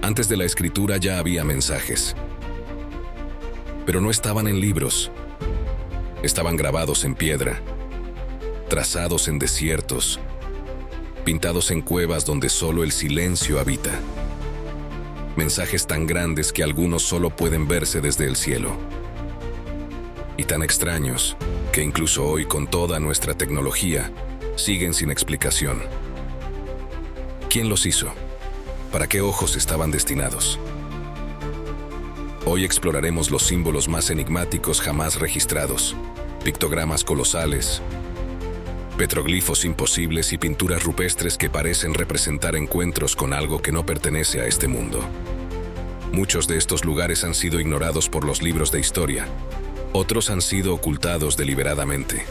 Antes de la escritura ya había mensajes, pero no estaban en libros. Estaban grabados en piedra, trazados en desiertos, pintados en cuevas donde solo el silencio habita. Mensajes tan grandes que algunos solo pueden verse desde el cielo. Y tan extraños que incluso hoy, con toda nuestra tecnología, siguen sin explicación. ¿Quién los hizo? ¿Para qué ojos estaban destinados? Hoy exploraremos los símbolos más enigmáticos jamás registrados, pictogramas colosales, petroglifos imposibles y pinturas rupestres que parecen representar encuentros con algo que no pertenece a este mundo. Muchos de estos lugares han sido ignorados por los libros de historia, otros han sido ocultados deliberadamente.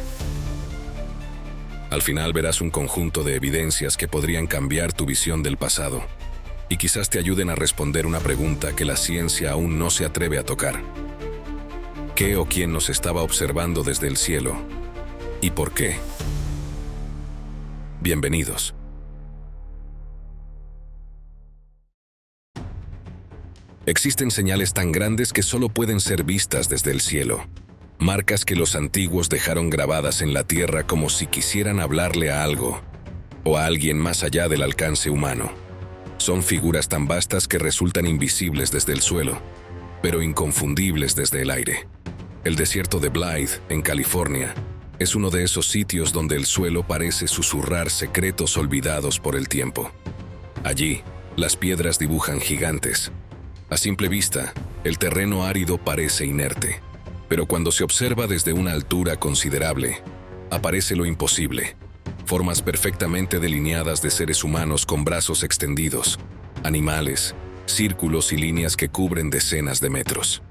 Al final verás un conjunto de evidencias que podrían cambiar tu visión del pasado y quizás te ayuden a responder una pregunta que la ciencia aún no se atreve a tocar. ¿Qué o quién nos estaba observando desde el cielo? ¿Y por qué? Bienvenidos. Existen señales tan grandes que solo pueden ser vistas desde el cielo. Marcas que los antiguos dejaron grabadas en la tierra como si quisieran hablarle a algo o a alguien más allá del alcance humano. Son figuras tan vastas que resultan invisibles desde el suelo, pero inconfundibles desde el aire. El desierto de Blythe, en California, es uno de esos sitios donde el suelo parece susurrar secretos olvidados por el tiempo. Allí, las piedras dibujan gigantes. A simple vista, el terreno árido parece inerte, pero cuando se observa desde una altura considerable, aparece lo imposible. Formas perfectamente delineadas de seres humanos con brazos extendidos, animales, círculos y líneas que cubren decenas de metros.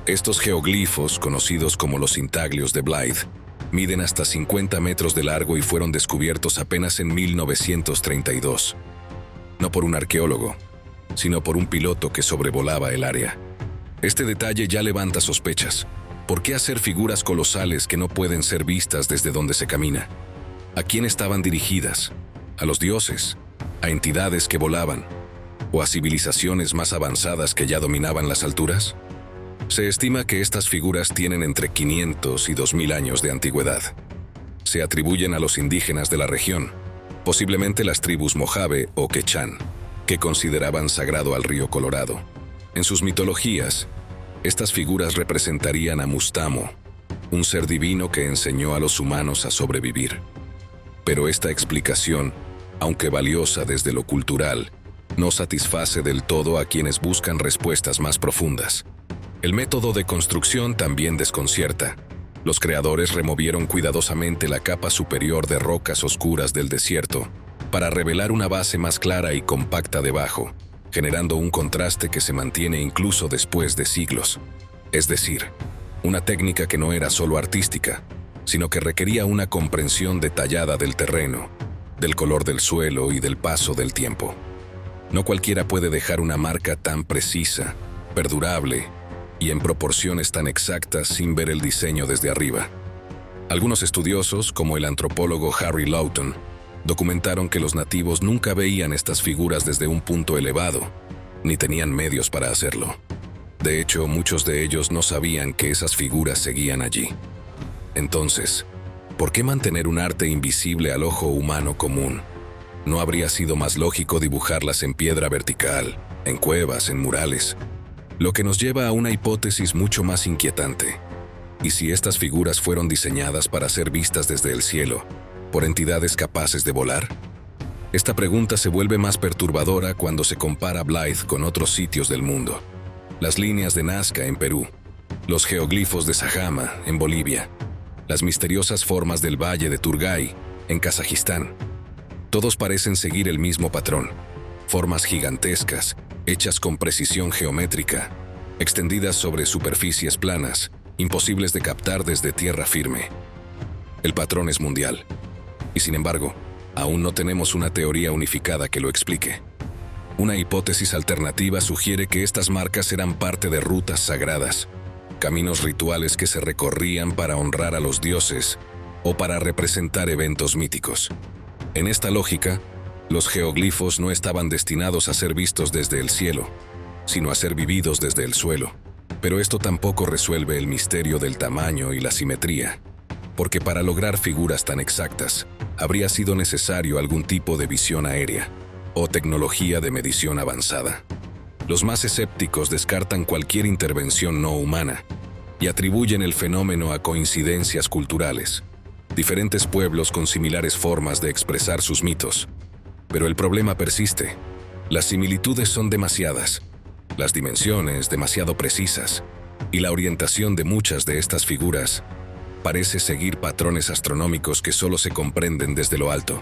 Estos geoglifos, conocidos como los intaglios de Blythe, miden hasta 50 metros de largo y fueron descubiertos apenas en 1932. No por un arqueólogo, sino por un piloto que sobrevolaba el área. Este detalle ya levanta sospechas. ¿Por qué hacer figuras colosales que no pueden ser vistas desde donde se camina? ¿A quién estaban dirigidas? ¿A los dioses? ¿A entidades que volaban? ¿O a civilizaciones más avanzadas que ya dominaban las alturas? Se estima que estas figuras tienen entre 500 y 2000 años de antigüedad. Se atribuyen a los indígenas de la región, posiblemente las tribus Mojave o Quechán, que consideraban sagrado al río Colorado. En sus mitologías, estas figuras representarían a Mustamo, un ser divino que enseñó a los humanos a sobrevivir. Pero esta explicación, aunque valiosa desde lo cultural, no satisface del todo a quienes buscan respuestas más profundas. El método de construcción también desconcierta. Los creadores removieron cuidadosamente la capa superior de rocas oscuras del desierto para revelar una base más clara y compacta debajo, generando un contraste que se mantiene incluso después de siglos. Es decir, una técnica que no era solo artística, sino que requería una comprensión detallada del terreno, del color del suelo y del paso del tiempo. No cualquiera puede dejar una marca tan precisa, perdurable y en proporciones tan exactas sin ver el diseño desde arriba. Algunos estudiosos, como el antropólogo Harry Lawton, documentaron que los nativos nunca veían estas figuras desde un punto elevado, ni tenían medios para hacerlo. De hecho, muchos de ellos no sabían que esas figuras seguían allí. Entonces, ¿por qué mantener un arte invisible al ojo humano común? ¿No habría sido más lógico dibujarlas en piedra vertical, en cuevas, en murales? Lo que nos lleva a una hipótesis mucho más inquietante. ¿Y si estas figuras fueron diseñadas para ser vistas desde el cielo, por entidades capaces de volar? Esta pregunta se vuelve más perturbadora cuando se compara Blythe con otros sitios del mundo. Las líneas de Nazca en Perú, los geoglifos de Sajama en Bolivia, las misteriosas formas del valle de Turgay en Kazajistán. Todos parecen seguir el mismo patrón. Formas gigantescas, hechas con precisión geométrica, extendidas sobre superficies planas, imposibles de captar desde tierra firme. El patrón es mundial, y sin embargo, aún no tenemos una teoría unificada que lo explique. Una hipótesis alternativa sugiere que estas marcas eran parte de rutas sagradas, caminos rituales que se recorrían para honrar a los dioses o para representar eventos míticos. En esta lógica, Los geoglifos no estaban destinados a ser vistos desde el cielo, sino a ser vividos desde el suelo. Pero esto tampoco resuelve el misterio del tamaño y la simetría, porque para lograr figuras tan exactas, habría sido necesario algún tipo de visión aérea o tecnología de medición avanzada. Los más escépticos descartan cualquier intervención no humana y atribuyen el fenómeno a coincidencias culturales, diferentes pueblos con similares formas de expresar sus mitos. Pero el problema persiste. Las similitudes son demasiadas, las dimensiones demasiado precisas, y la orientación de muchas de estas figuras parece seguir patrones astronómicos que solo se comprenden desde lo alto.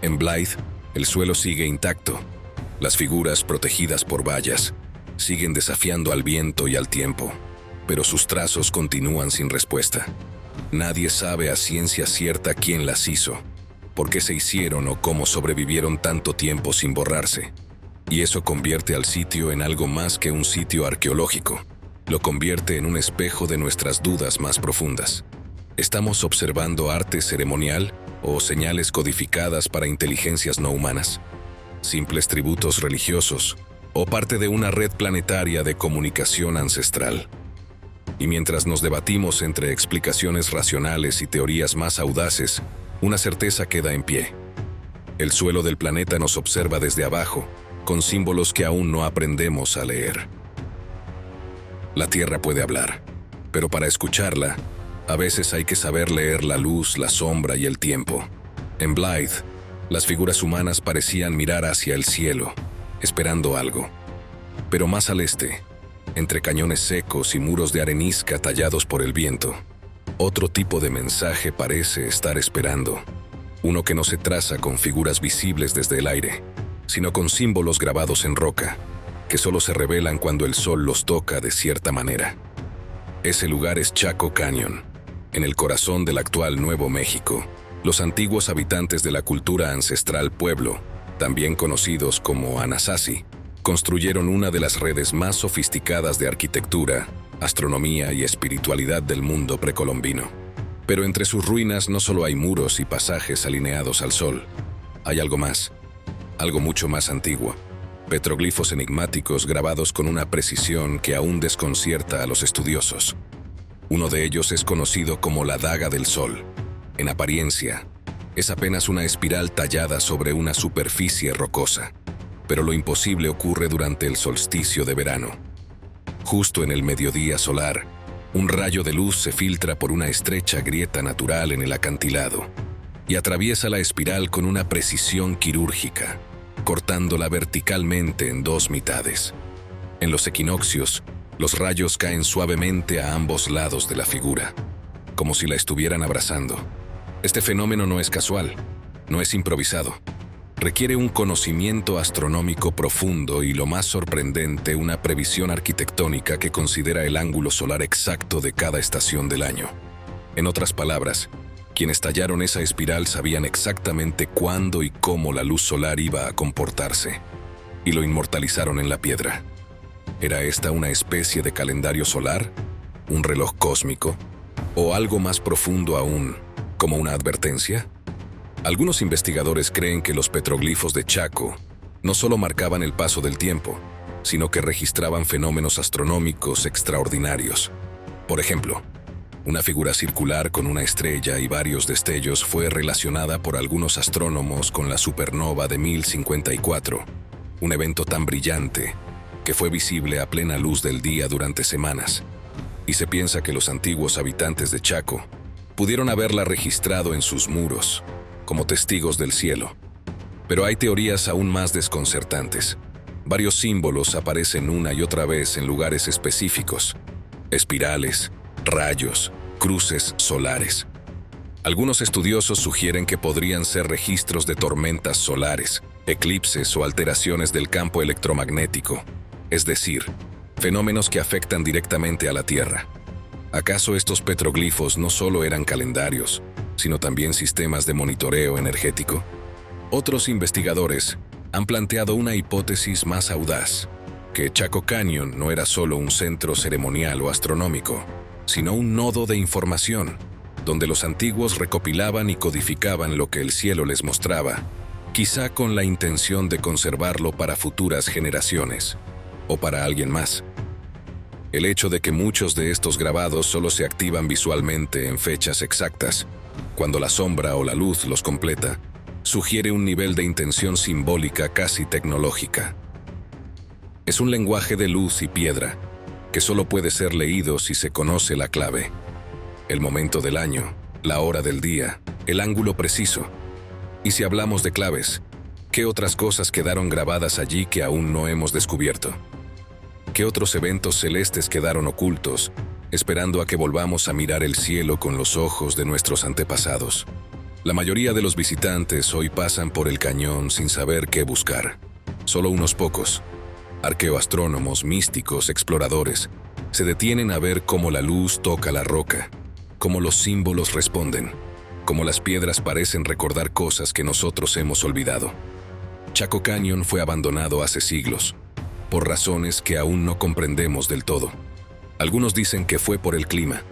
En Blythe, el suelo sigue intacto. Las figuras, protegidas por vallas, siguen desafiando al viento y al tiempo, pero sus trazos continúan sin respuesta. Nadie sabe a ciencia cierta quién las hizo, por qué se hicieron o cómo sobrevivieron tanto tiempo sin borrarse. Y eso convierte al sitio en algo más que un sitio arqueológico. Lo convierte en un espejo de nuestras dudas más profundas. ¿Estamos observando arte ceremonial o señales codificadas para inteligencias no humanas? ¿Simples tributos religiosos o parte de una red planetaria de comunicación ancestral? Y mientras nos debatimos entre explicaciones racionales y teorías más audaces, una certeza queda en pie. El suelo del planeta nos observa desde abajo, con símbolos que aún no aprendemos a leer. La Tierra puede hablar, pero para escucharla, a veces hay que saber leer la luz, la sombra y el tiempo. En Blythe, las figuras humanas parecían mirar hacia el cielo, esperando algo. Pero más al este, entre cañones secos y muros de arenisca tallados por el viento, otro tipo de mensaje parece estar esperando. Uno que no se traza con figuras visibles desde el aire, sino con símbolos grabados en roca, que solo se revelan cuando el sol los toca de cierta manera. Ese lugar es Chaco Canyon, en el corazón del actual Nuevo México. Los antiguos habitantes de la cultura ancestral Pueblo, también conocidos como Anasazi, construyeron una de las redes más sofisticadas de arquitectura, astronomía y espiritualidad del mundo precolombino. Pero entre sus ruinas no solo hay muros y pasajes alineados al sol. Hay algo más, algo mucho más antiguo. Petroglifos enigmáticos grabados con una precisión que aún desconcierta a los estudiosos. Uno de ellos es conocido como la Daga del Sol. En apariencia, es apenas una espiral tallada sobre una superficie rocosa, pero lo imposible ocurre durante el solsticio de verano. Justo en el mediodía solar, un rayo de luz se filtra por una estrecha grieta natural en el acantilado y atraviesa la espiral con una precisión quirúrgica, cortándola verticalmente en dos mitades. En los equinoccios, los rayos caen suavemente a ambos lados de la figura, como si la estuvieran abrazando. Este fenómeno no es casual, no es improvisado. Requiere un conocimiento astronómico profundo y, lo más sorprendente, una previsión arquitectónica que considera el ángulo solar exacto de cada estación del año. En otras palabras, quienes tallaron esa espiral sabían exactamente cuándo y cómo la luz solar iba a comportarse, y lo inmortalizaron en la piedra. ¿Era esta una especie de calendario solar, un reloj cósmico, o algo más profundo aún, como una advertencia? Algunos investigadores creen que los petroglifos de Chaco no solo marcaban el paso del tiempo, sino que registraban fenómenos astronómicos extraordinarios. Por ejemplo, una figura circular con una estrella y varios destellos fue relacionada por algunos astrónomos con la supernova de 1054, un evento tan brillante que fue visible a plena luz del día durante semanas, y se piensa que los antiguos habitantes de Chaco pudieron haberla registrado en sus muros, como testigos del cielo. Pero hay teorías aún más desconcertantes. Varios símbolos aparecen una y otra vez en lugares específicos: espirales, rayos, cruces solares. Algunos estudiosos sugieren que podrían ser registros de tormentas solares, eclipses o alteraciones del campo electromagnético, es decir, fenómenos que afectan directamente a la Tierra. ¿Acaso estos petroglifos no solo eran calendarios, sino también sistemas de monitoreo energético? Otros investigadores han planteado una hipótesis más audaz, que Chaco Canyon no era solo un centro ceremonial o astronómico, sino un nodo de información, donde los antiguos recopilaban y codificaban lo que el cielo les mostraba, quizá con la intención de conservarlo para futuras generaciones, o para alguien más. El hecho de que muchos de estos grabados solo se activan visualmente en fechas exactas, cuando la sombra o la luz los completa, sugiere un nivel de intención simbólica casi tecnológica. Es un lenguaje de luz y piedra, que solo puede ser leído si se conoce la clave, el momento del año, la hora del día, el ángulo preciso. Y si hablamos de claves, ¿qué otras cosas quedaron grabadas allí que aún no hemos descubierto? ¿Qué otros eventos celestes quedaron ocultos, esperando a que volvamos a mirar el cielo con los ojos de nuestros antepasados? La mayoría de los visitantes hoy pasan por el cañón sin saber qué buscar. Solo unos pocos, arqueoastrónomos, místicos, exploradores, se detienen a ver cómo la luz toca la roca, cómo los símbolos responden, cómo las piedras parecen recordar cosas que nosotros hemos olvidado. Chaco Canyon fue abandonado hace siglos, por razones que aún no comprendemos del todo. Algunos dicen que fue por el clima,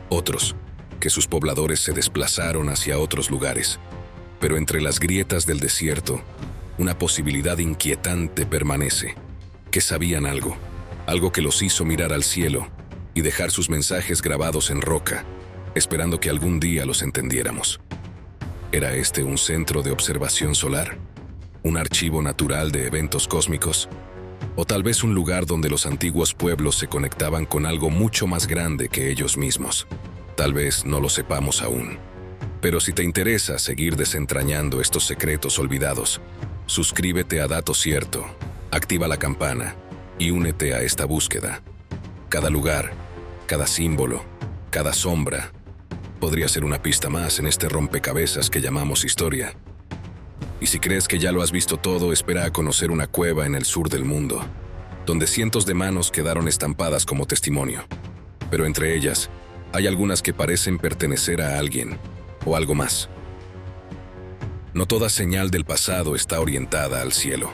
otros, que sus pobladores se desplazaron hacia otros lugares. Pero entre las grietas del desierto, una posibilidad inquietante permanece, que sabían algo, algo que los hizo mirar al cielo y dejar sus mensajes grabados en roca, esperando que algún día los entendiéramos. ¿Era este un centro de observación solar? ¿Un archivo natural de eventos cósmicos? ¿O tal vez un lugar donde los antiguos pueblos se conectaban con algo mucho más grande que ellos mismos? Tal vez no lo sepamos aún. Pero si te interesa seguir desentrañando estos secretos olvidados, suscríbete a Dato Cierto, activa la campana y únete a esta búsqueda. Cada lugar, cada símbolo, cada sombra, podría ser una pista más en este rompecabezas que llamamos historia. Y si crees que ya lo has visto todo, espera a conocer una cueva en el sur del mundo, donde cientos de manos quedaron estampadas como testimonio. Pero entre ellas, hay algunas que parecen pertenecer a alguien o algo más. No toda señal del pasado está orientada al cielo.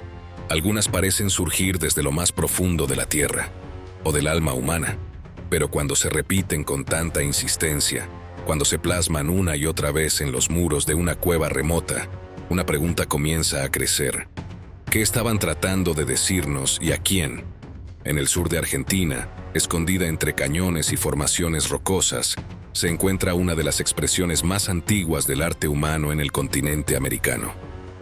Algunas parecen surgir desde lo más profundo de la tierra o del alma humana, pero cuando se repiten con tanta insistencia, cuando se plasman una y otra vez en los muros de una cueva remota, una pregunta comienza a crecer. ¿Qué estaban tratando de decirnos y a quién? En el sur de Argentina, escondida entre cañones y formaciones rocosas, se encuentra una de las expresiones más antiguas del arte humano en el continente americano.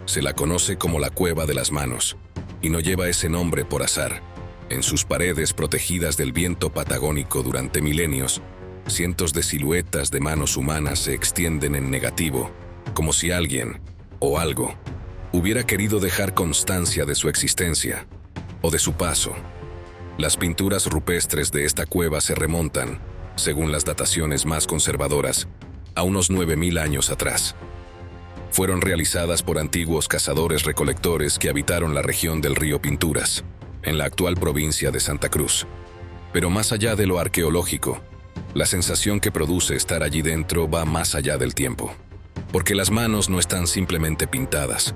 Se la conoce como la Cueva de las Manos, y no lleva ese nombre por azar. En sus paredes protegidas del viento patagónico durante milenios, cientos de siluetas de manos humanas se extienden en negativo, como si alguien o algo hubiera querido dejar constancia de su existencia o de su paso. Las pinturas rupestres de esta cueva se remontan, según las dataciones más conservadoras, a unos 9.000 años atrás. Fueron realizadas por antiguos cazadores-recolectores que habitaron la región del río Pinturas, en la actual provincia de Santa Cruz. Pero más allá de lo arqueológico, la sensación que produce estar allí dentro va más allá del tiempo. Porque las manos no están simplemente pintadas,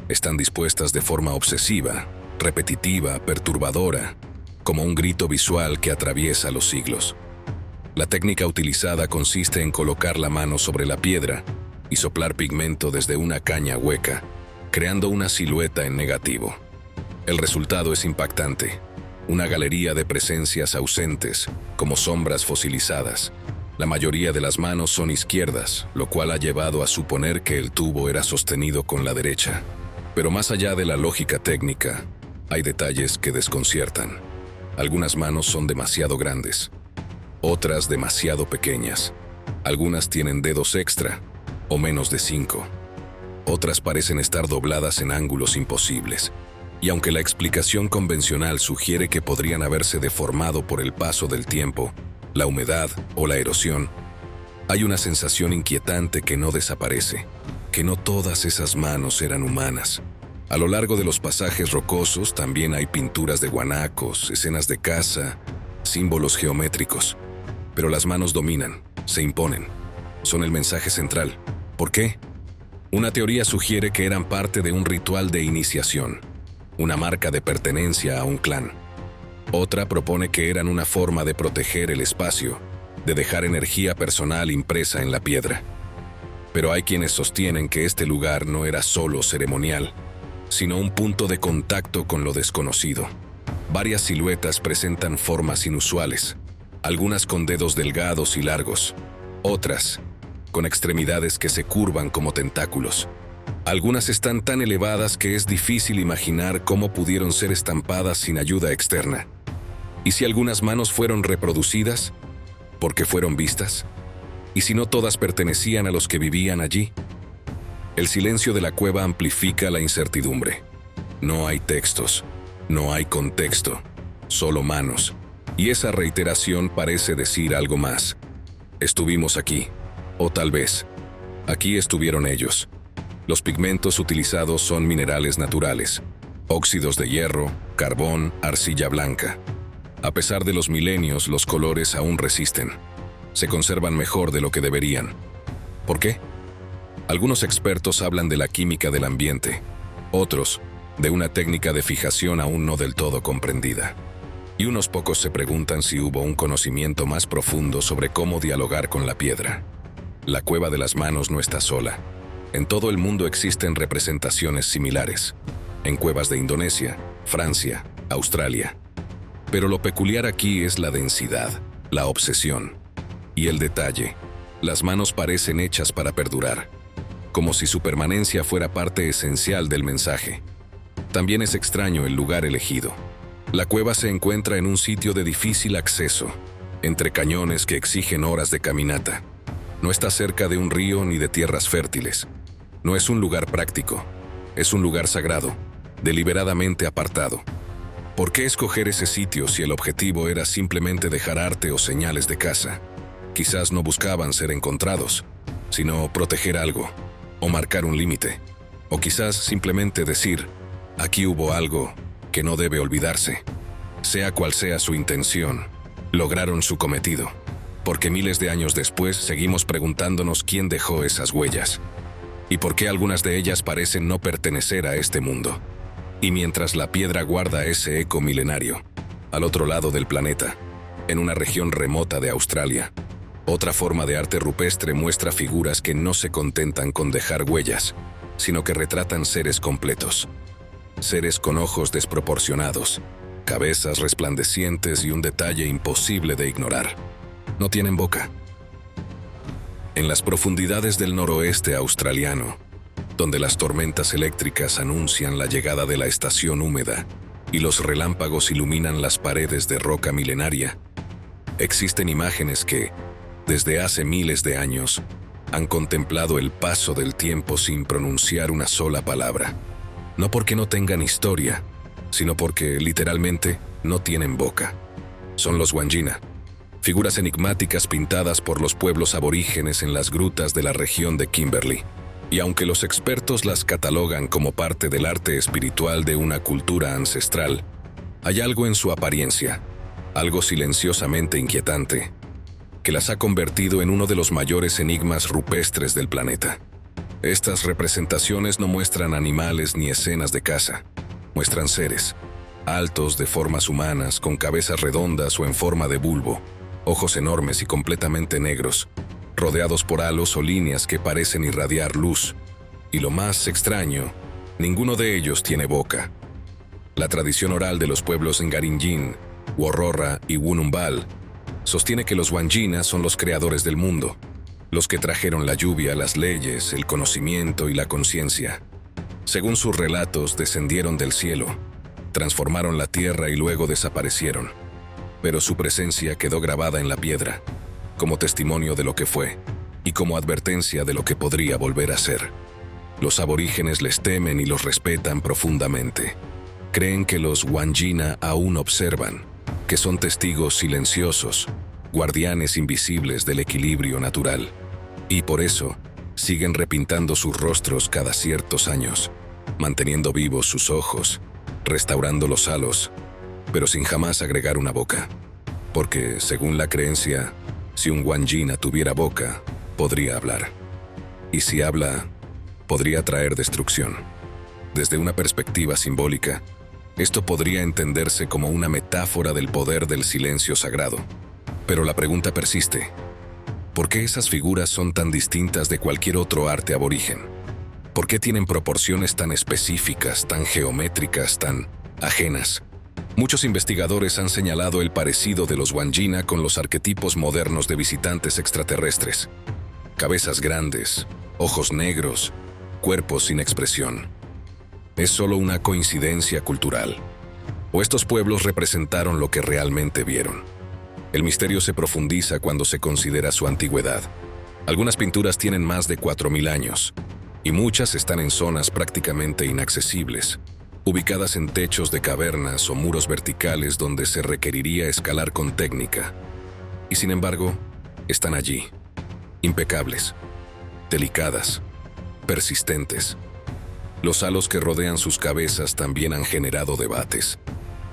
están dispuestas de forma obsesiva, repetitiva, perturbadora, como un grito visual que atraviesa los siglos. La técnica utilizada consiste en colocar la mano sobre la piedra y soplar pigmento desde una caña hueca, creando una silueta en negativo. El resultado es impactante, una galería de presencias ausentes, como sombras fosilizadas. La mayoría de las manos son izquierdas, lo cual ha llevado a suponer que el tubo era sostenido con la derecha. Pero más allá de la lógica técnica, hay detalles que desconciertan. Algunas manos son demasiado grandes, otras demasiado pequeñas. Algunas tienen dedos extra, o menos de 5. Otras parecen estar dobladas en ángulos imposibles. Y aunque la explicación convencional sugiere que podrían haberse deformado por el paso del tiempo, la humedad o la erosión, hay una sensación inquietante que no desaparece, que no todas esas manos eran humanas. A lo largo de los pasajes rocosos también hay pinturas de guanacos, escenas de caza, símbolos geométricos. Pero las manos dominan, se imponen, son el mensaje central. ¿Por qué? Una teoría sugiere que eran parte de un ritual de iniciación, una marca de pertenencia a un clan. Otra propone que eran una forma de proteger el espacio, de dejar energía personal impresa en la piedra. Pero hay quienes sostienen que este lugar no era solo ceremonial, sino un punto de contacto con lo desconocido. Varias siluetas presentan formas inusuales, algunas con dedos delgados y largos, otras con extremidades que se curvan como tentáculos. Algunas están tan elevadas que es difícil imaginar cómo pudieron ser estampadas sin ayuda externa. ¿Y si algunas manos fueron reproducidas? ¿Por qué fueron vistas? ¿Y si no todas pertenecían a los que vivían allí? El silencio de la cueva amplifica la incertidumbre. No hay textos, no hay contexto, solo manos. Y esa reiteración parece decir algo más. Estuvimos aquí, o tal vez, aquí estuvieron ellos. Los pigmentos utilizados son minerales naturales, óxidos de hierro, carbón, arcilla blanca. A pesar de los milenios, los colores aún resisten. Se conservan mejor de lo que deberían. ¿Por qué? Algunos expertos hablan de la química del ambiente, otros de una técnica de fijación aún no del todo comprendida. Y unos pocos se preguntan si hubo un conocimiento más profundo sobre cómo dialogar con la piedra. La cueva de las manos no está sola. En todo el mundo existen representaciones similares, en cuevas de Indonesia, Francia, Australia. Pero lo peculiar aquí es la densidad, la obsesión y el detalle. Las manos parecen hechas para perdurar, como si su permanencia fuera parte esencial del mensaje. También es extraño el lugar elegido. La cueva se encuentra en un sitio de difícil acceso, entre cañones que exigen horas de caminata. No está cerca de un río ni de tierras fértiles. No es un lugar práctico, es un lugar sagrado, deliberadamente apartado. ¿Por qué escoger ese sitio si el objetivo era simplemente dejar arte o señales de caza? Quizás no buscaban ser encontrados, sino proteger algo, o marcar un límite. O quizás simplemente decir, aquí hubo algo que no debe olvidarse. Sea cual sea su intención, lograron su cometido. Porque miles de años después seguimos preguntándonos quién dejó esas huellas. Y por qué algunas de ellas parecen no pertenecer a este mundo. Y mientras la piedra guarda ese eco milenario, al otro lado del planeta, en una región remota de Australia, otra forma de arte rupestre muestra figuras que no se contentan con dejar huellas, sino que retratan seres completos. Seres con ojos desproporcionados, cabezas resplandecientes y un detalle imposible de ignorar. No tienen boca. En las profundidades del noroeste australiano, donde las tormentas eléctricas anuncian la llegada de la estación húmeda y los relámpagos iluminan las paredes de roca milenaria, existen imágenes que, desde hace miles de años, han contemplado el paso del tiempo sin pronunciar una sola palabra. No porque no tengan historia, sino porque, literalmente, no tienen boca. Son los Wandjina, figuras enigmáticas pintadas por los pueblos aborígenes en las grutas de la región de Kimberley. Y aunque los expertos las catalogan como parte del arte espiritual de una cultura ancestral, hay algo en su apariencia, algo silenciosamente inquietante, que las ha convertido en uno de los mayores enigmas rupestres del planeta. Estas representaciones no muestran animales ni escenas de caza, muestran seres, altos de formas humanas, con cabezas redondas o en forma de bulbo, ojos enormes y completamente negros, rodeados por halos o líneas que parecen irradiar luz. Y lo más extraño, ninguno de ellos tiene boca. La tradición oral de los pueblos Ngaringin, Worrorra y Wunumbal sostiene que los Wandjina son los creadores del mundo, los que trajeron la lluvia, las leyes, el conocimiento y la conciencia. Según sus relatos, descendieron del cielo, transformaron la tierra y luego desaparecieron. Pero su presencia quedó grabada en la piedra, como testimonio de lo que fue y como advertencia de lo que podría volver a ser. Los aborígenes les temen y los respetan profundamente. Creen que los Wandjina aún observan, que son testigos silenciosos, guardianes invisibles del equilibrio natural. Y por eso, siguen repintando sus rostros cada ciertos años, manteniendo vivos sus ojos, restaurando los halos, pero sin jamás agregar una boca. Porque, según la creencia, si un Wandjina tuviera boca, podría hablar. Y si habla, podría traer destrucción. Desde una perspectiva simbólica, esto podría entenderse como una metáfora del poder del silencio sagrado. Pero la pregunta persiste. ¿Por qué esas figuras son tan distintas de cualquier otro arte aborigen? ¿Por qué tienen proporciones tan específicas, tan geométricas, tan ajenas? Muchos investigadores han señalado el parecido de los Wandjina con los arquetipos modernos de visitantes extraterrestres. Cabezas grandes, ojos negros, cuerpos sin expresión. ¿Es solo una coincidencia cultural? ¿O estos pueblos representaron lo que realmente vieron? El misterio se profundiza cuando se considera su antigüedad. Algunas pinturas tienen más de 4000 años, y muchas están en zonas prácticamente inaccesibles, ubicadas en techos de cavernas o muros verticales donde se requeriría escalar con técnica. Y sin embargo, están allí, impecables, delicadas, persistentes. Los halos que rodean sus cabezas también han generado debates.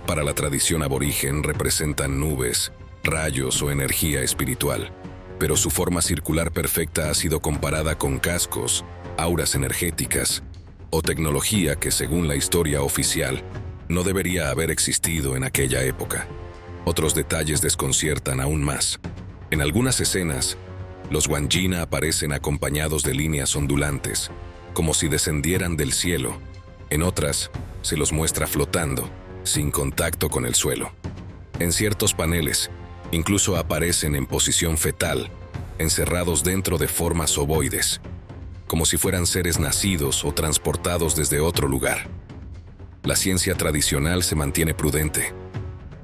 Para la tradición aborigen representan nubes, rayos o energía espiritual, pero su forma circular perfecta ha sido comparada con cascos, auras energéticas o tecnología que, según la historia oficial, no debería haber existido en aquella época. Otros detalles desconciertan aún más. En algunas escenas, los Wandjina aparecen acompañados de líneas ondulantes, como si descendieran del cielo. En otras, se los muestra flotando, sin contacto con el suelo. En ciertos paneles, incluso aparecen en posición fetal, encerrados dentro de formas ovoides, como si fueran seres nacidos o transportados desde otro lugar. La ciencia tradicional se mantiene prudente.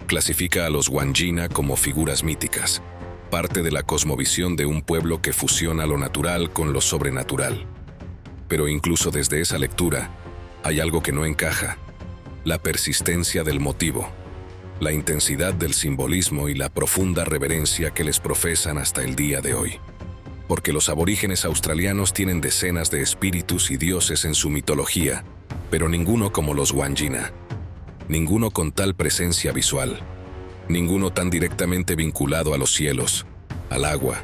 Clasifica a los Wandjina como figuras míticas, parte de la cosmovisión de un pueblo que fusiona lo natural con lo sobrenatural. Pero incluso desde esa lectura, hay algo que no encaja: la persistencia del motivo, la intensidad del simbolismo y la profunda reverencia que les profesan hasta el día de hoy. Porque los aborígenes australianos tienen decenas de espíritus y dioses en su mitología, pero ninguno como los Wandjina. Ninguno con tal presencia visual. Ninguno tan directamente vinculado a los cielos, al agua,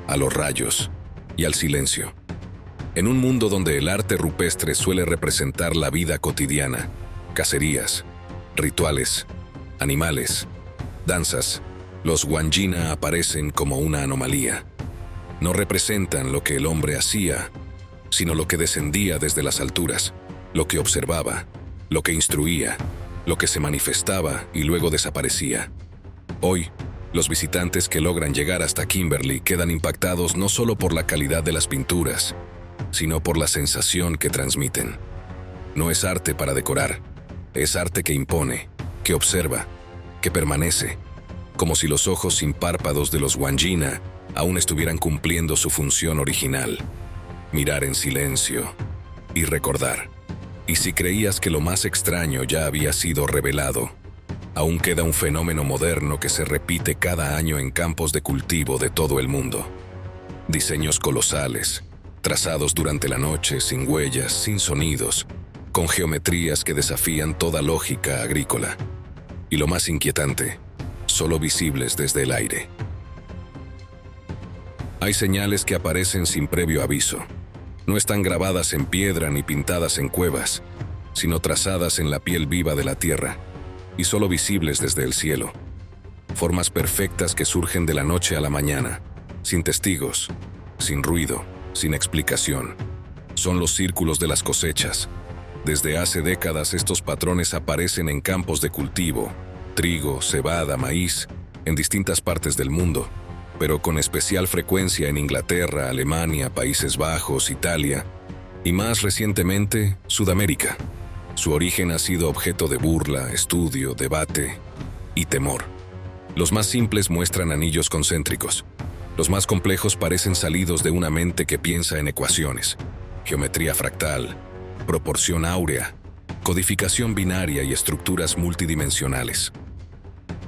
a los rayos y al silencio. En un mundo donde el arte rupestre suele representar la vida cotidiana, cacerías, rituales, animales, danzas, los Wandjina aparecen como una anomalía. No representan lo que el hombre hacía, sino lo que descendía desde las alturas, lo que observaba, lo que instruía, lo que se manifestaba y luego desaparecía. Hoy, los visitantes que logran llegar hasta Kimberley quedan impactados no solo por la calidad de las pinturas, sino por la sensación que transmiten. No es arte para decorar, es arte que impone, que observa, que permanece, como si los ojos sin párpados de los Wandjina aún estuvieran cumpliendo su función original: mirar en silencio y recordar. Y si creías que lo más extraño ya había sido revelado, aún queda un fenómeno moderno que se repite cada año en campos de cultivo de todo el mundo. Diseños colosales, trazados durante la noche, sin huellas, sin sonidos, con geometrías que desafían toda lógica agrícola. Y lo más inquietante, solo visibles desde el aire. Hay señales que aparecen sin previo aviso. No están grabadas en piedra ni pintadas en cuevas, sino trazadas en la piel viva de la tierra, y solo visibles desde el cielo. Formas perfectas que surgen de la noche a la mañana, sin testigos, sin ruido, sin explicación. Son los círculos de las cosechas. Desde hace décadas estos patrones aparecen en campos de cultivo, trigo, cebada, maíz, en distintas partes del mundo, pero con especial frecuencia en Inglaterra, Alemania, Países Bajos, Italia y más recientemente, Sudamérica. Su origen ha sido objeto de burla, estudio, debate y temor. Los más simples muestran anillos concéntricos. Los más complejos parecen salidos de una mente que piensa en ecuaciones, geometría fractal, proporción áurea, codificación binaria y estructuras multidimensionales.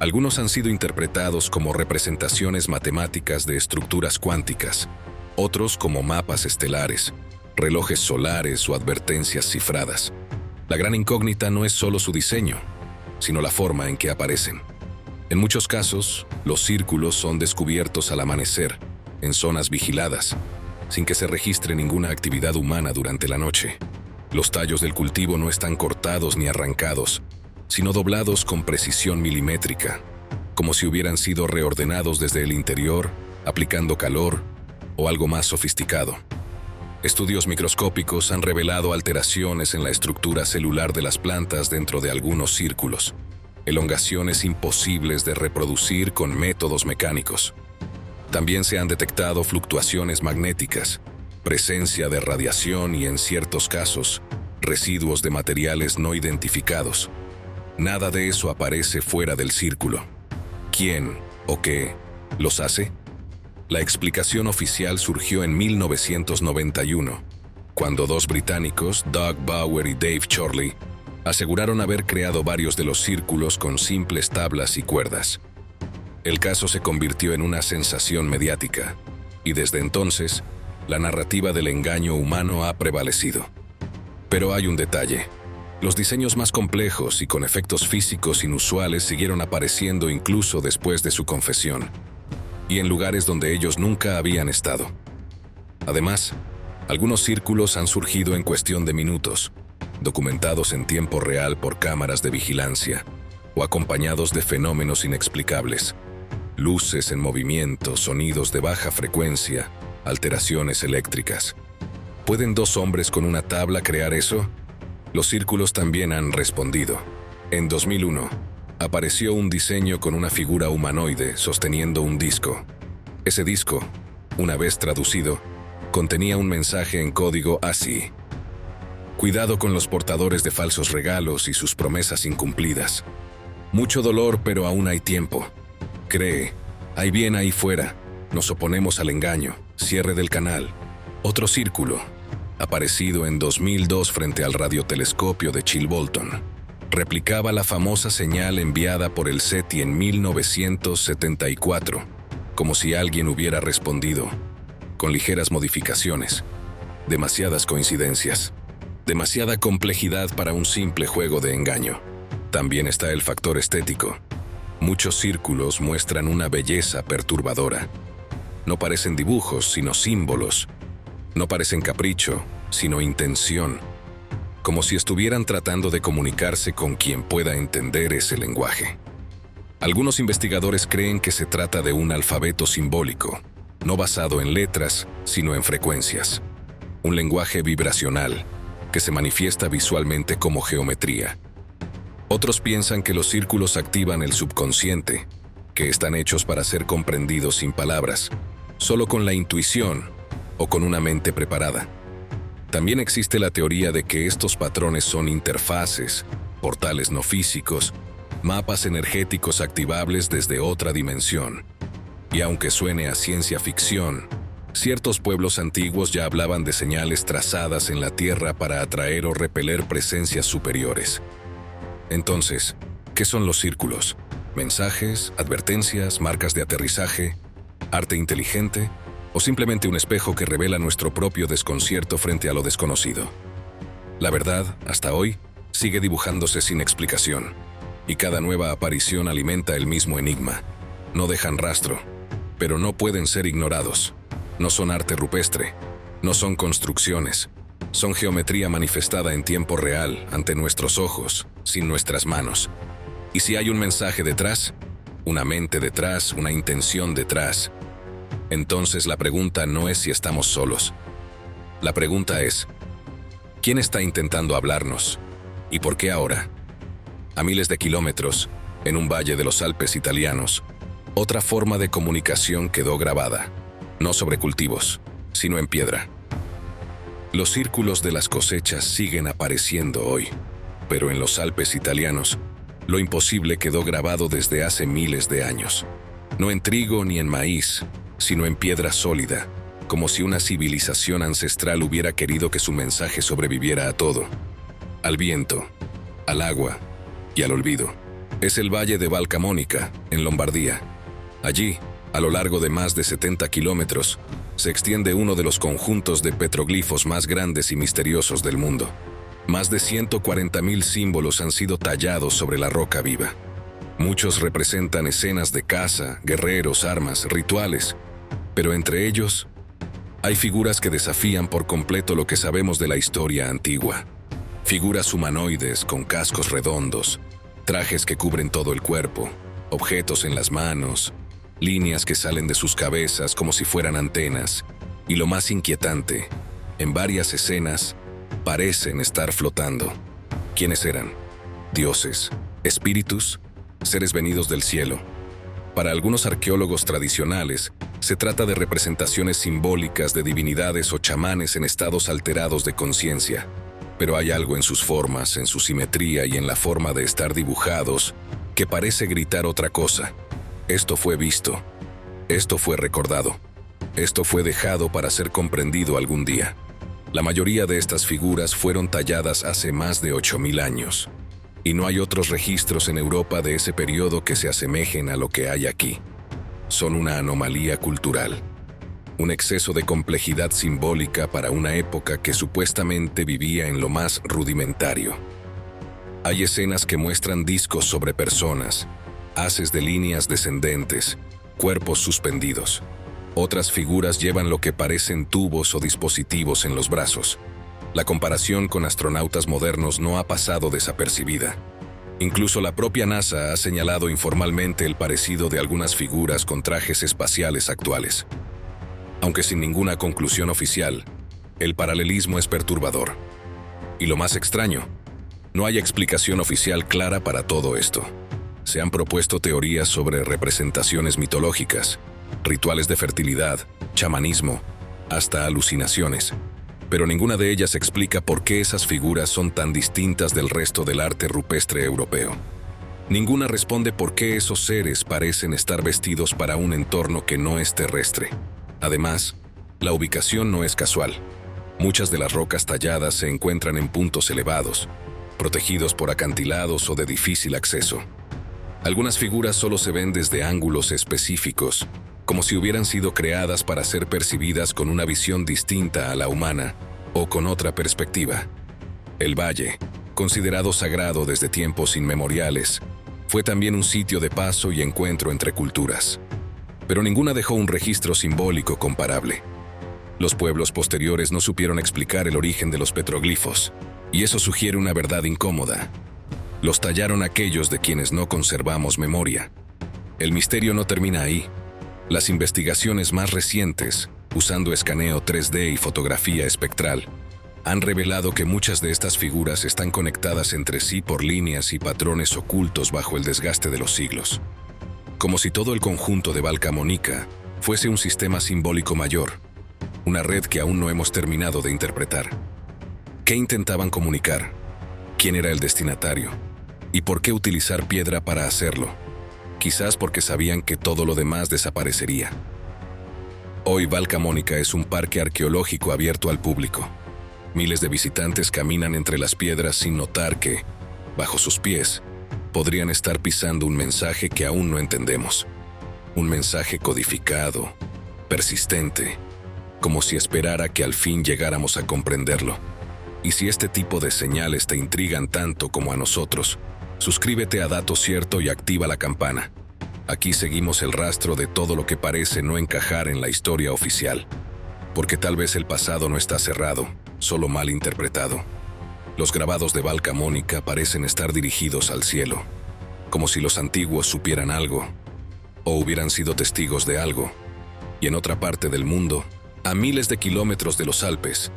Algunos han sido interpretados como representaciones matemáticas de estructuras cuánticas, otros como mapas estelares, relojes solares o advertencias cifradas. La gran incógnita no es solo su diseño, sino la forma en que aparecen. En muchos casos, los círculos son descubiertos al amanecer, en zonas vigiladas, sin que se registre ninguna actividad humana durante la noche. Los tallos del cultivo no están cortados ni arrancados, sino doblados con precisión milimétrica, como si hubieran sido reordenados desde el interior, aplicando calor, o algo más sofisticado. Estudios microscópicos han revelado alteraciones en la estructura celular de las plantas dentro de algunos círculos, elongaciones imposibles de reproducir con métodos mecánicos. También se han detectado fluctuaciones magnéticas, presencia de radiación y, en ciertos casos, residuos de materiales no identificados. Nada de eso aparece fuera del círculo. ¿Quién o qué los hace? La explicación oficial surgió en 1991, cuando dos británicos, Doug Bower y Dave Chorley, aseguraron haber creado varios de los círculos con simples tablas y cuerdas. El caso se convirtió en una sensación mediática, y desde entonces, la narrativa del engaño humano ha prevalecido. Pero hay un detalle. Los diseños más complejos y con efectos físicos inusuales siguieron apareciendo incluso después de su confesión, y en lugares donde ellos nunca habían estado. Además, algunos círculos han surgido en cuestión de minutos, documentados en tiempo real por cámaras de vigilancia, o acompañados de fenómenos inexplicables: luces en movimiento, sonidos de baja frecuencia, alteraciones eléctricas. ¿Pueden dos hombres con una tabla crear eso? Los círculos también han respondido. En 2001, apareció un diseño con una figura humanoide sosteniendo un disco. Ese disco, una vez traducido, contenía un mensaje en código así: cuidado con los portadores de falsos regalos y sus promesas incumplidas. Mucho dolor, pero aún hay tiempo. Cree, hay bien ahí fuera. Nos oponemos al engaño. Cierre del canal. Otro círculo, aparecido en 2002 frente al radiotelescopio de Chilbolton, replicaba la famosa señal enviada por el SETI en 1974, como si alguien hubiera respondido, con ligeras modificaciones. Demasiadas coincidencias. Demasiada complejidad para un simple juego de engaño. También está el factor estético. Muchos círculos muestran una belleza perturbadora. No parecen dibujos, sino símbolos. No parecen capricho, sino intención. Como si estuvieran tratando de comunicarse con quien pueda entender ese lenguaje. Algunos investigadores creen que se trata de un alfabeto simbólico, no basado en letras, sino en frecuencias. Un lenguaje vibracional, que se manifiesta visualmente como geometría. Otros piensan que los círculos activan el subconsciente, que están hechos para ser comprendidos sin palabras, solo con la intuición o con una mente preparada. También existe la teoría de que estos patrones son interfaces, portales no físicos, mapas energéticos activables desde otra dimensión. Y aunque suene a ciencia ficción, ciertos pueblos antiguos ya hablaban de señales trazadas en la tierra para atraer o repeler presencias superiores. Entonces, ¿qué son los círculos? ¿Mensajes, advertencias, marcas de aterrizaje, arte inteligente o simplemente un espejo que revela nuestro propio desconcierto frente a lo desconocido? La verdad, hasta hoy, sigue dibujándose sin explicación, y cada nueva aparición alimenta el mismo enigma. No dejan rastro, pero no pueden ser ignorados. No son arte rupestre, no son construcciones, son geometría manifestada en tiempo real, ante nuestros ojos, sin nuestras manos. Y si hay un mensaje detrás, una mente detrás, una intención detrás, entonces la pregunta no es si estamos solos. La pregunta es, ¿quién está intentando hablarnos? ¿Y por qué ahora? A miles de kilómetros, en un valle de los Alpes italianos, otra forma de comunicación quedó grabada, no sobre cultivos, sino en piedra. Los círculos de las cosechas siguen apareciendo hoy, pero en los Alpes italianos, lo imposible quedó grabado desde hace miles de años. No en trigo ni en maíz, sino en piedra sólida, como si una civilización ancestral hubiera querido que su mensaje sobreviviera a todo. Al viento, al agua y al olvido. Es el valle de Val Camonica, en Lombardía. Allí, a lo largo de más de 70 kilómetros, se extiende uno de los conjuntos de petroglifos más grandes y misteriosos del mundo. Más de 140.000 símbolos han sido tallados sobre la roca viva. Muchos representan escenas de caza, guerreros, armas, rituales, pero entre ellos hay figuras que desafían por completo lo que sabemos de la historia antigua. Figuras humanoides con cascos redondos, trajes que cubren todo el cuerpo, objetos en las manos, líneas que salen de sus cabezas como si fueran antenas, Y lo más inquietante, en varias escenas, parecen estar flotando. ¿Quiénes eran? ¿Dioses? ¿Espíritus? ¿Seres venidos del cielo? Para algunos arqueólogos tradicionales, se trata de representaciones simbólicas de divinidades o chamanes en estados alterados de conciencia, pero hay algo en sus formas, en su simetría y en la forma de estar dibujados que parece gritar otra cosa. Esto fue visto. Esto fue recordado. Esto fue dejado para ser comprendido algún día. La mayoría de estas figuras fueron talladas hace más de 8000 años, y no hay otros registros en Europa de ese periodo que se asemejen a lo que hay aquí. Son una anomalía cultural, un exceso de complejidad simbólica para una época que supuestamente vivía en lo más rudimentario. Hay escenas que muestran discos sobre personas, haces de líneas descendentes, cuerpos suspendidos. Otras figuras llevan lo que parecen tubos o dispositivos en los brazos. La comparación con astronautas modernos no ha pasado desapercibida. Incluso la propia NASA ha señalado informalmente el parecido de algunas figuras con trajes espaciales actuales. Aunque sin ninguna conclusión oficial, el paralelismo es perturbador. Y lo más extraño, no hay explicación oficial clara para todo esto. Se han propuesto teorías sobre representaciones mitológicas, rituales de fertilidad, chamanismo, hasta alucinaciones, pero ninguna de ellas explica por qué esas figuras son tan distintas del resto del arte rupestre europeo. Ninguna responde por qué esos seres parecen estar vestidos para un entorno que no es terrestre. Además, la ubicación no es casual. Muchas de las rocas talladas se encuentran en puntos elevados, protegidos por acantilados o de difícil acceso. Algunas figuras solo se ven desde ángulos específicos, como si hubieran sido creadas para ser percibidas con una visión distinta a la humana o con otra perspectiva. El valle, considerado sagrado desde tiempos inmemoriales, fue también un sitio de paso y encuentro entre culturas. Pero ninguna dejó un registro simbólico comparable. Los pueblos posteriores no supieron explicar el origen de los petroglifos, y eso sugiere una verdad incómoda. Los tallaron aquellos de quienes no conservamos memoria. El misterio no termina ahí. Las investigaciones más recientes, usando escaneo 3D y fotografía espectral, han revelado que muchas de estas figuras están conectadas entre sí por líneas y patrones ocultos bajo el desgaste de los siglos. Como si todo el conjunto de Valcamonica fuese un sistema simbólico mayor, una red que aún no hemos terminado de interpretar. ¿Qué intentaban comunicar? ¿Quién era el destinatario? ¿Y por qué utilizar piedra para hacerlo? Quizás porque sabían que todo lo demás desaparecería. Hoy Valcamonica es un parque arqueológico abierto al público. Miles de visitantes caminan entre las piedras sin notar que, bajo sus pies, podrían estar pisando un mensaje que aún no entendemos. Un mensaje codificado, persistente, como si esperara que al fin llegáramos a comprenderlo. Y si este tipo de señales te intrigan tanto como a nosotros, suscríbete a Dato Cierto y activa la campana. Aquí seguimos el rastro de todo lo que parece no encajar en la historia oficial. Porque tal vez el pasado no está cerrado, solo mal interpretado. Los grabados de Valcamonica parecen estar dirigidos al cielo, como si los antiguos supieran algo, o hubieran sido testigos de algo. Y en otra parte del mundo, a miles de kilómetros de los Alpes,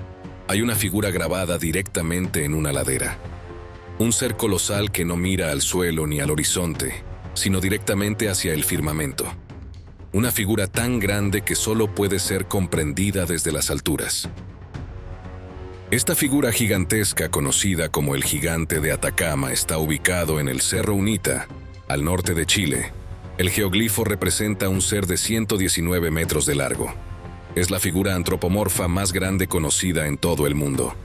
hay una figura grabada directamente en una ladera. Un ser colosal que no mira al suelo ni al horizonte, sino directamente hacia el firmamento. Una figura tan grande que solo puede ser comprendida desde las alturas. Esta figura gigantesca, conocida como el Gigante de Atacama, está ubicado en el Cerro Unita, al norte de Chile. El geoglifo representa un ser de 119 metros de largo. Es la figura antropomorfa más grande conocida en todo el mundo.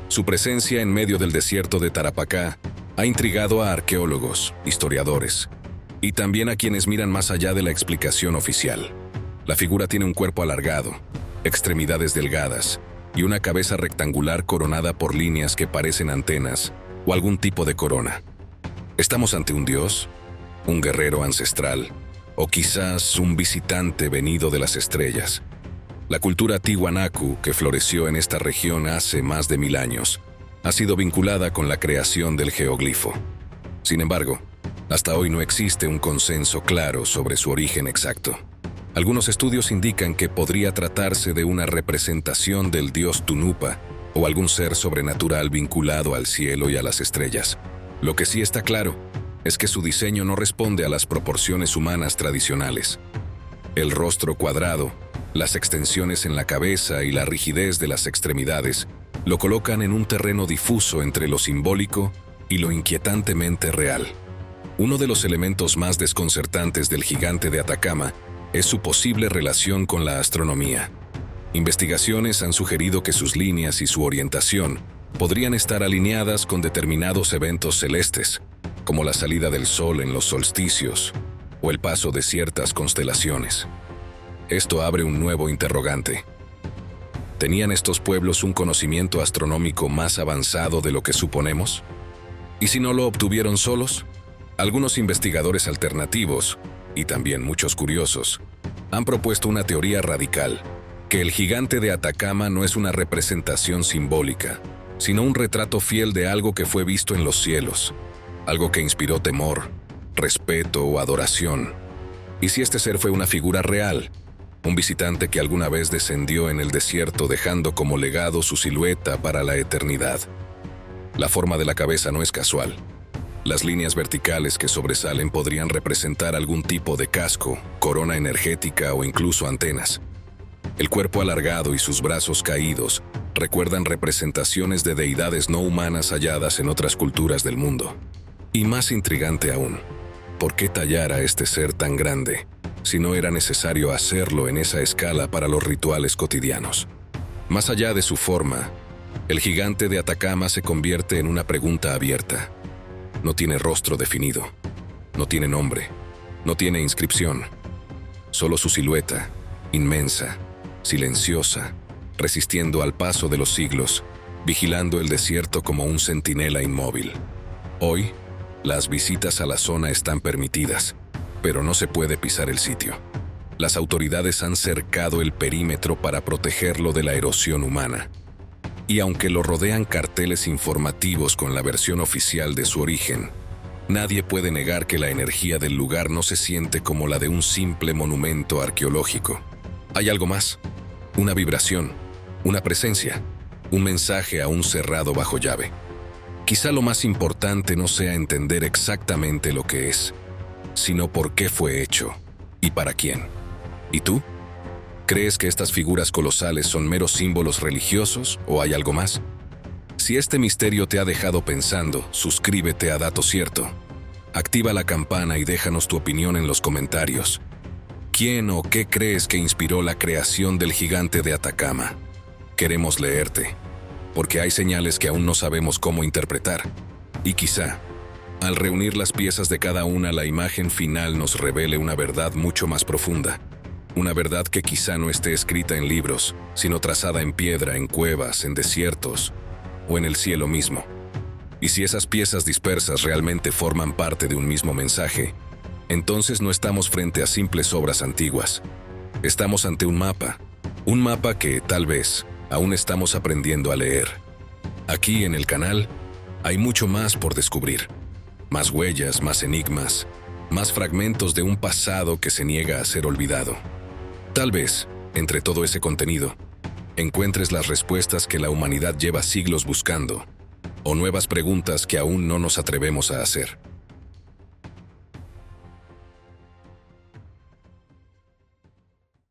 Su presencia en medio del desierto de Tarapacá ha intrigado a arqueólogos, historiadores, y también a quienes miran más allá de la explicación oficial. La figura tiene un cuerpo alargado, extremidades delgadas y una cabeza rectangular coronada por líneas que parecen antenas o algún tipo de corona. ¿Estamos ante un dios? ¿Un guerrero ancestral? ¿O quizás un visitante venido de las estrellas? La cultura tiwanaku, que floreció en esta región hace más de 1000 años, ha sido vinculada con la creación del geoglifo. Sin embargo, hasta hoy no existe un consenso claro sobre su origen exacto. Algunos estudios indican que podría tratarse de una representación del dios Tunupa o algún ser sobrenatural vinculado al cielo y a las estrellas. Lo que sí está claro es que su diseño no responde a las proporciones humanas tradicionales. El rostro cuadrado, las extensiones en la cabeza y la rigidez de las extremidades lo colocan en un terreno difuso entre lo simbólico y lo inquietantemente real. Uno de los elementos más desconcertantes del gigante de Atacama es su posible relación con la astronomía. Investigaciones han sugerido que sus líneas y su orientación podrían estar alineadas con determinados eventos celestes, como la salida del sol en los solsticios o el paso de ciertas constelaciones. Esto abre un nuevo interrogante. ¿Tenían estos pueblos un conocimiento astronómico más avanzado de lo que suponemos? ¿Y si no lo obtuvieron solos? Algunos investigadores alternativos, y también muchos curiosos, han propuesto una teoría radical, que el gigante de Atacama no es una representación simbólica, sino un retrato fiel de algo que fue visto en los cielos, algo que inspiró temor, respeto o adoración. ¿Y si este ser fue una figura real? Un visitante que alguna vez descendió en el desierto dejando como legado su silueta para la eternidad. La forma de la cabeza no es casual. Las líneas verticales que sobresalen podrían representar algún tipo de casco, corona energética o incluso antenas. El cuerpo alargado y sus brazos caídos recuerdan representaciones de deidades no humanas halladas en otras culturas del mundo. Y más intrigante aún, ¿por qué tallar a este ser tan grande si no era necesario hacerlo en esa escala para los rituales cotidianos? Más allá de su forma, el gigante de Atacama se convierte en una pregunta abierta. No tiene rostro definido, no tiene nombre, no tiene inscripción, solo su silueta, inmensa, silenciosa, resistiendo al paso de los siglos, vigilando el desierto como un centinela inmóvil. Hoy, las visitas a la zona están permitidas, pero no se puede pisar el sitio. Las autoridades han cercado el perímetro para protegerlo de la erosión humana. Y aunque lo rodean carteles informativos con la versión oficial de su origen, nadie puede negar que la energía del lugar no se siente como la de un simple monumento arqueológico. Hay algo más, una vibración, una presencia, un mensaje aún cerrado bajo llave. Quizá lo más importante no sea entender exactamente lo que es, sino por qué fue hecho y para quién. ¿Y tú? ¿Crees que estas figuras colosales son meros símbolos religiosos o hay algo más? Si este misterio te ha dejado pensando, suscríbete a Dato Cierto. Activa la campana y déjanos tu opinión en los comentarios. ¿Quién o qué crees que inspiró la creación del gigante de Atacama? Queremos leerte, porque hay señales que aún no sabemos cómo interpretar. Y quizá, al reunir las piezas de cada una, la imagen final nos revele una verdad mucho más profunda. Una verdad que quizá no esté escrita en libros, sino trazada en piedra, en cuevas, en desiertos o en el cielo mismo. Y si esas piezas dispersas realmente forman parte de un mismo mensaje, entonces no estamos frente a simples obras antiguas. Estamos ante un mapa que, tal vez, aún estamos aprendiendo a leer. Aquí en el canal hay mucho más por descubrir. Más huellas, más enigmas, más fragmentos de un pasado que se niega a ser olvidado. Tal vez, entre todo ese contenido, encuentres las respuestas que la humanidad lleva siglos buscando, o nuevas preguntas que aún no nos atrevemos a hacer.